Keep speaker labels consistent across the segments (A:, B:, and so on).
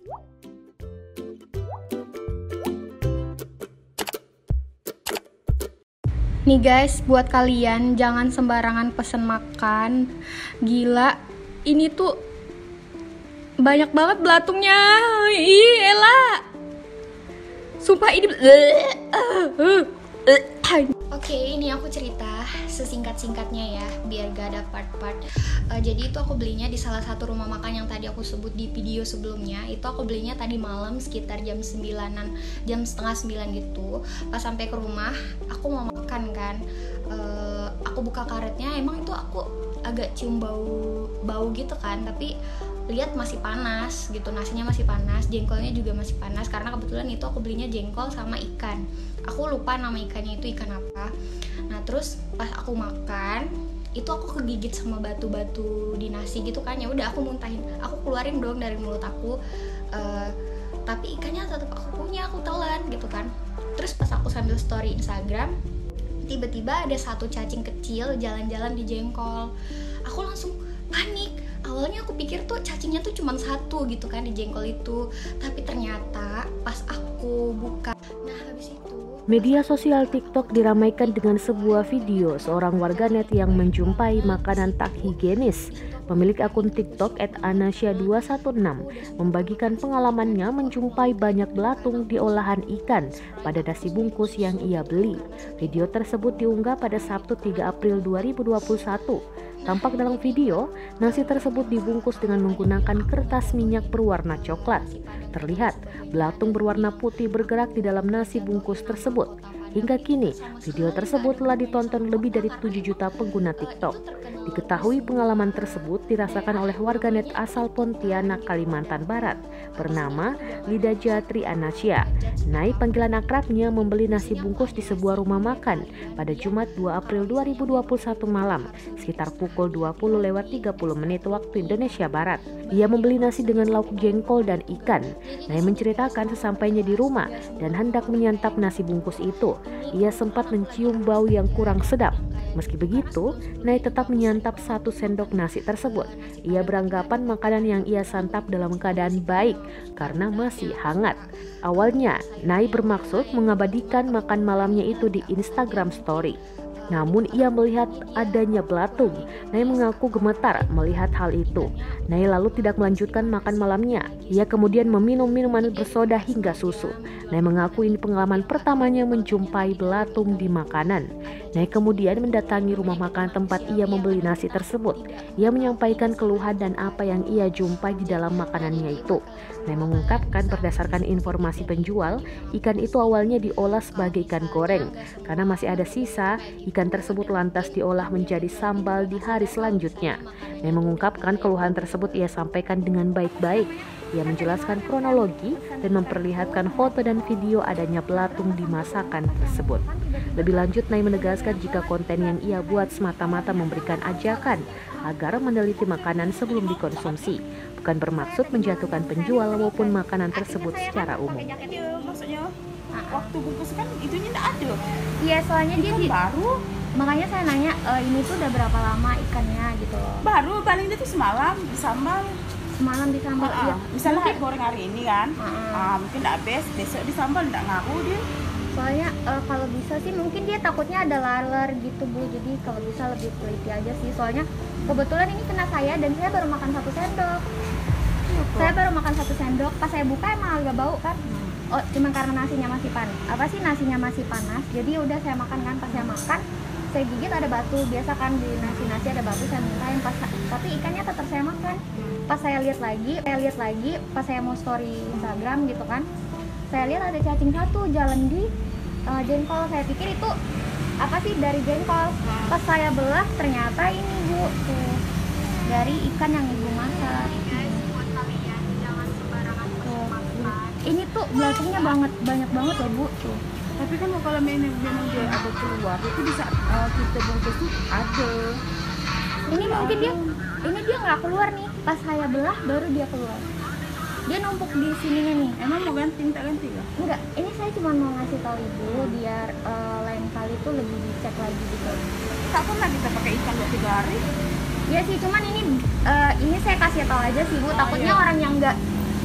A: Nih guys, buat kalian jangan sembarangan pesen makan. Gila, ini tuh banyak banget belatungnya. Ih, elah. Sumpah ini Oke, ini aku cerita sesingkat-singkatnya ya, biar gak ada part-part. Jadi itu aku belinya di salah satu rumah makan yang tadi aku sebut di video sebelumnya. Itu aku belinya tadi malam sekitar jam 9-an, jam setengah 9 gitu. Pas sampai ke rumah, aku mau makan kan. Aku buka karetnya, emang itu aku agak cium bau gitu kan, tapi lihat masih panas gitu, nasinya masih panas, jengkolnya juga masih panas, karena kebetulan itu aku belinya jengkol sama ikan. Aku lupa nama ikannya itu ikan apa. Nah terus pas aku makan itu aku kegigit sama batu-batu di nasi gitu kan, ya udah aku muntahin, aku keluarin dong dari mulut aku, tapi ikannya tetap aku punya, aku telan gitu kan. Terus pas aku sambil story Instagram, tiba-tiba ada satu cacing kecil jalan-jalan di jengkol. Aku langsung panik. Awalnya aku pikir tuh cacingnya tuh cuma satu gitu kan di jengkol itu, tapi ternyata pas aku buka, nah habis itu
B: media sosial TikTok diramaikan dengan sebuah video seorang warganet yang menjumpai makanan tak higienis. Pemilik akun TikTok @anasya216 membagikan pengalamannya menjumpai banyak belatung di olahan ikan pada nasi bungkus yang ia beli. Video tersebut diunggah pada Sabtu 3 April 2021. Tampak dalam video, nasi tersebut dibungkus dengan menggunakan kertas minyak berwarna coklat. Terlihat, belatung berwarna putih bergerak di dalam nasi bungkus tersebut. Hingga kini, video tersebut telah ditonton lebih dari 7 juta pengguna TikTok. Diketahui pengalaman tersebut dirasakan oleh warganet asal Pontianak, Kalimantan Barat, bernama Lida Jatri Anasya. Naik panggilan akrabnya membeli nasi bungkus di sebuah rumah makan pada Jumat 2 April 2021 malam, sekitar pukul 20:30 waktu Indonesia Barat. Ia membeli nasi dengan lauk jengkol dan ikan. Nai menceritakan sesampainya di rumah dan hendak menyantap nasi bungkus itu, ia sempat mencium bau yang kurang sedap. Meski begitu, Nai tetap menyantap 1 sendok nasi tersebut. Ia beranggapan makanan yang ia santap dalam keadaan baik karena masih hangat. Awalnya, Nai bermaksud mengabadikan makan malamnya itu di Instagram Story. Namun ia melihat adanya belatung. Nai mengaku gemetar melihat hal itu. Nai lalu tidak melanjutkan makan malamnya. Ia kemudian meminum minuman bersoda hingga susu. Nai mengaku ini pengalaman pertamanya menjumpai belatung di makanan. Nai kemudian mendatangi rumah makan tempat ia membeli nasi tersebut. Ia menyampaikan keluhan dan apa yang ia jumpai di dalam makanannya itu. Nai mengungkapkan berdasarkan informasi penjual, ikan itu awalnya diolah sebagai ikan goreng. Karena masih ada sisa, ikan tersebut lantas diolah menjadi sambal di hari selanjutnya. Nai mengungkapkan keluhan tersebut ia sampaikan dengan baik-baik. Ia menjelaskan kronologi dan memperlihatkan foto dan video adanya belatung di masakan tersebut. Lebih lanjut, Nai menegaskan jika konten yang ia buat semata-mata memberikan ajakan agar meneliti makanan sebelum dikonsumsi, bukan bermaksud menjatuhkan penjual maupun makanan tersebut secara umum.
C: Maksudnya waktu bungkus kan itunya tidak ada.
A: iya, soalnya dia
C: baru.
A: makanya saya nanya ini tuh udah berapa lama ikannya gitu loh.
C: Baru paling itu semalam disambal.
A: Semalam disambal. Iya.
C: Misalnya goreng hari ini kan, mungkin tidak habis, besok disambal tidak ngaruh dia.
A: Soalnya kalau bisa sih mungkin dia takutnya ada laler gitu Bu, jadi kalau bisa lebih teliti aja sih. Soalnya kebetulan ini kena saya dan saya baru makan 1 sendok. Saya baru makan 1 sendok, pas saya buka emang agak bau kan. Oh, cuma karena nasinya masih panas. Nasinya masih panas. Jadi udah saya makan kan, pas saya makan saya gigit ada batu. Biasa kan di nasi ada batu, saya mintain tapi ikannya tetap saya makan. Pas saya lihat lagi, pas saya mau story Instagram gitu kan, saya lihat ada cacing 1 jalan di jengkol. Saya pikir itu apa sih dari jengkol. Pas saya belah ternyata ini Bu, tuh dari ikan yang ibu masak. Ini tuh belatungnya banyak banget ya Bu tuh.
C: Tapi kan kalau memang dia ada keluar, itu bisa kita bungkus tuh ada.
A: Ini mungkin dia nggak keluar nih. Pas saya belah baru dia keluar. Dia numpuk di sininya nih.
C: Emang mau ganti, minta ganti ya?
A: Enggak, ini saya cuma mau ngasih tahu Ibu biar lain kali tuh lebih dicek lagi gitu.
C: Tak pernah kita pakai ikan 2-3 hari.
A: Iya sih, cuman ini saya kasih tahu aja sih Bu, takutnya orang yang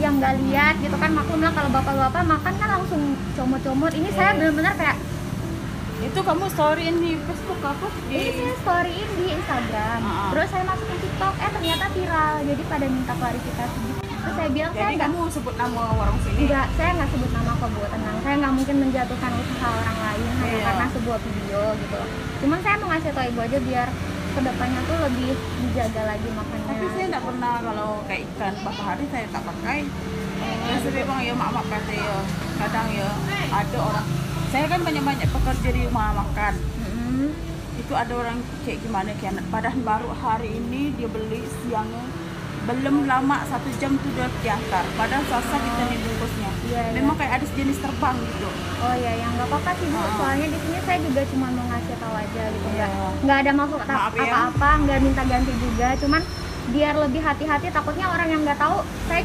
A: yang nggak lihat gitu kan. Aku bilang kalau bapak-bapak makan kan langsung comot-comot, ini saya benar-benar kayak
C: Itu kamu storyin di Facebook apa?
A: ini saya storyin di Instagram, terus saya masukin TikTok, ternyata viral, jadi pada minta klarifikasi gitu. Terus saya bilang saya
C: Jadi
A: nggak,
C: kamu sebut nama warung sini?
A: enggak, saya nggak sebut nama kok Bu, tenang, saya nggak mungkin menjatuhkan usaha orang lain hanya
C: Iya.
A: karena sebuah video gitu. Cuman saya mau ngasih tau ibu aja biar kedepannya tuh lebih dijaga lagi makannya.
C: Tapi saya tidak pernah kalau kayak ikan bakar hari saya tak pakai. Terus memang ya mak kata ya kadang ya ada orang. Saya kan banyak pekerja di rumah makan.
A: Mm-mm.
C: Itu ada orang kayak gimana kianat. Padahal baru hari ini dia beli siangnya belum lama 1 jam tuh udah diantar. Padahal selasa kita nih bungkusnya.
A: Iya,
C: Memang kayak ada jenis terbang gitu.
A: Oh ya, yang nggak apa-apa sih Bu, soalnya di sini saya juga cuma mau ngasih tahu aja gitu,
C: Iya.
A: nggak ada maksud
C: Maaf ya.
A: apa-apa, nggak minta ganti juga, cuman biar lebih hati-hati, takutnya orang yang nggak tahu, saya